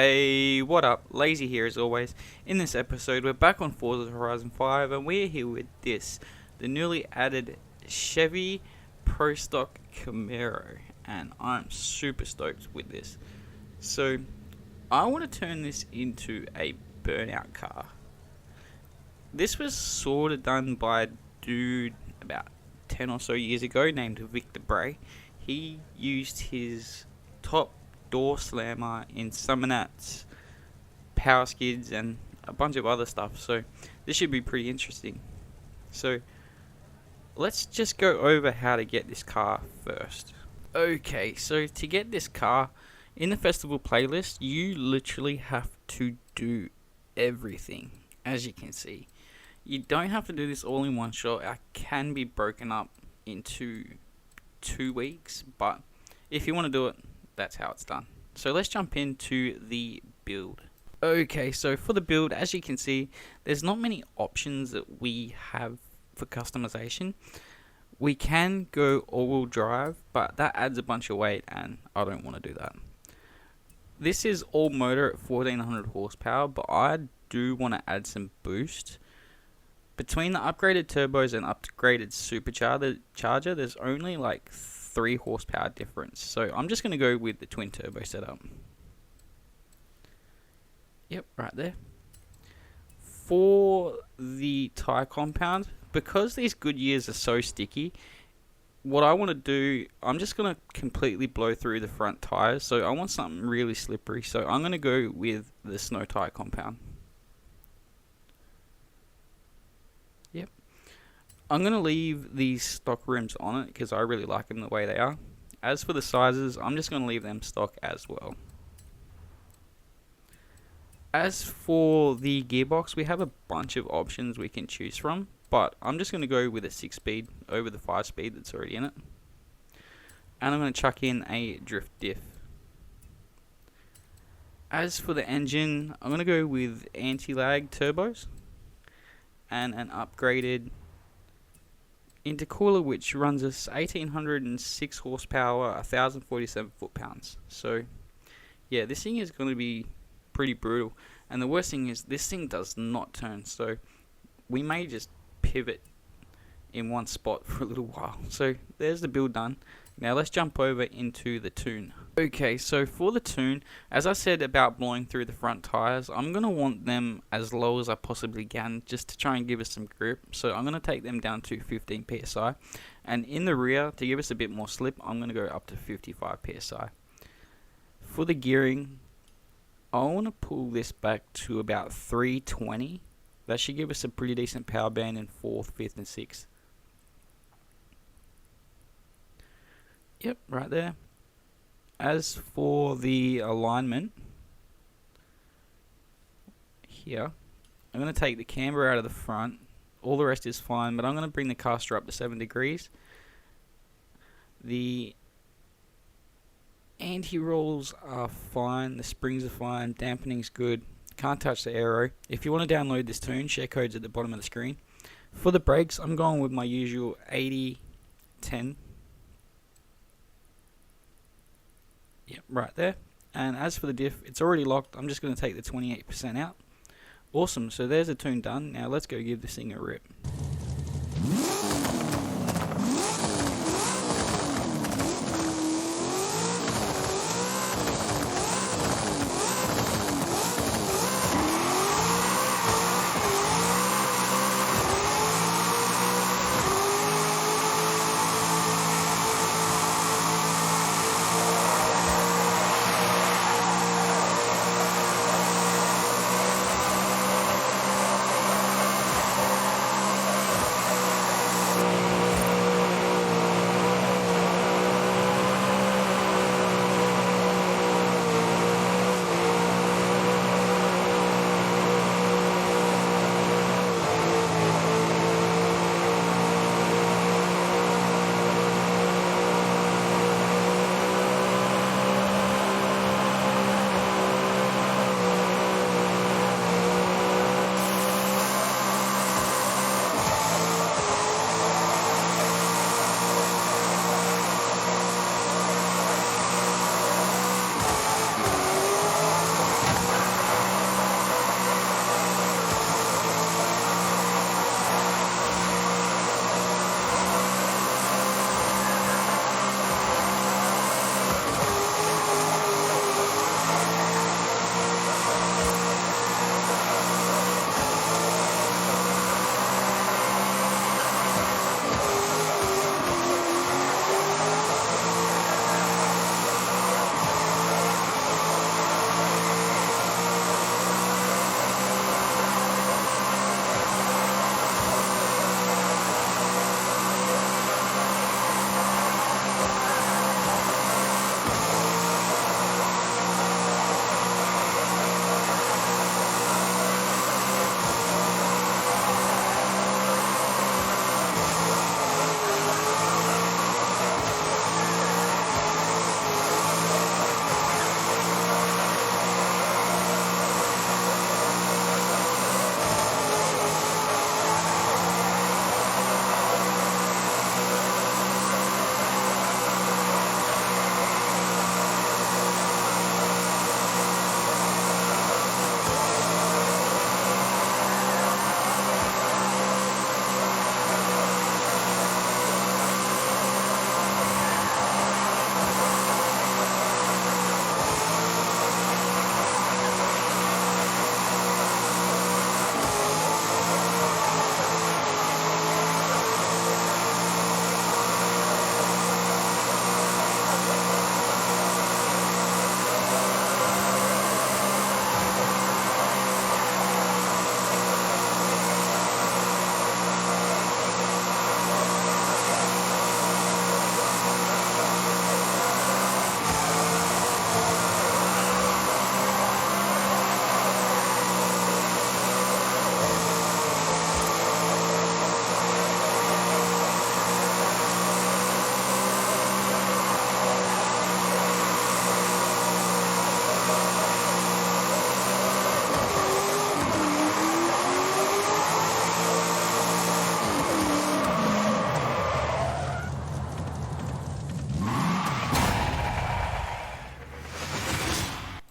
Hey, what up? Lazy here as always. In this episode, we're back on Forza Horizon 5 and we're here with the newly added Chevy Pro Stock Camaro, and I'm super stoked with this. So, I want to turn this into a burnout car. This was sort of done by a dude about 10 or so years ago named Victor Bray. He used his top door slammer in Summonats, power skids, and a bunch of other stuff. So this should be pretty interesting. So let's just go over how to get this car first. Okay, so to get this car in the festival playlist, you literally have to do everything. As you can see, you don't have to do this all in one shot. It can be broken up into 2 weeks, but if you want to do it, that's how it's done. So let's jump into the build. Okay, so for the build, as you can see, there's not many options that we have for customization. We can go all-wheel drive, but that adds a bunch of weight and I don't want to do that. This is all motor at 1400 horsepower, but I do want to add some boost. Between the upgraded turbos and upgraded supercharger, there's only like 3 horsepower difference. So I'm just going to go with the twin turbo setup. Yep, right there. For the tyre compound, because these Goodyears are so sticky, what I want to do, I'm just going to completely blow through the front tyres. So I want something really slippery. So I'm going to go with the snow tyre compound. Yep. I'm going to leave these stock rims on it because I really like them the way they are. As for the sizes, I'm just going to leave them stock as well. As for the gearbox, we have a bunch of options we can choose from, but I'm just going to go with a 6-speed over the 5-speed that's already in it. And I'm going to chuck in a drift diff. As for the engine, I'm going to go with anti-lag turbos and an upgraded intercooler, which runs us 1806 horsepower, 1047 foot-pounds. So yeah, this thing is going to be pretty brutal, and the worst thing is this thing does not turn, so we may just pivot in one spot for a little while. So there's the build done. Now let's jump over into the tune. Okay, so for the tune, as I said about blowing through the front tires, I'm going to want them as low as I possibly can just to try and give us some grip. So I'm going to take them down to 15 psi, and in the rear, to give us a bit more slip, I'm going to go up to 55 psi. For the gearing, I want to pull this back to about 320. That should give us a pretty decent power band in 4th, 5th, and 6th. Yep, right there. As for the alignment, here, I'm going to take the camber out of the front. All the rest is fine, but I'm going to bring the caster up to 7 degrees. The anti-rolls are fine, the springs are fine, dampening's good. Can't touch the aero. If you want to download this tune, share code's at the bottom of the screen. For the brakes, I'm going with my usual 80-10. Yep, right there. And as for the diff, it's already locked. I'm just going to take the 28% out. Awesome, so there's the tune done. Now let's go give this thing a rip.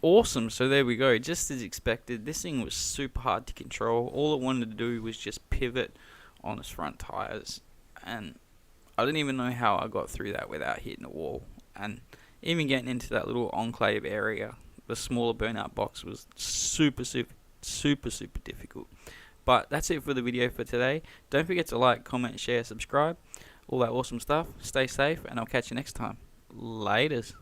awesome. So there we go, just as expected. This thing was super hard to control. All it wanted to do was just pivot on its front tires, and I don't even know how I got through that without hitting a wall. And even getting into that little enclave area, the smaller burnout box, was super difficult. But that's it for the video for today. Don't forget to like, comment, share, subscribe, all that awesome stuff. Stay safe, and I'll catch you next time. Laters.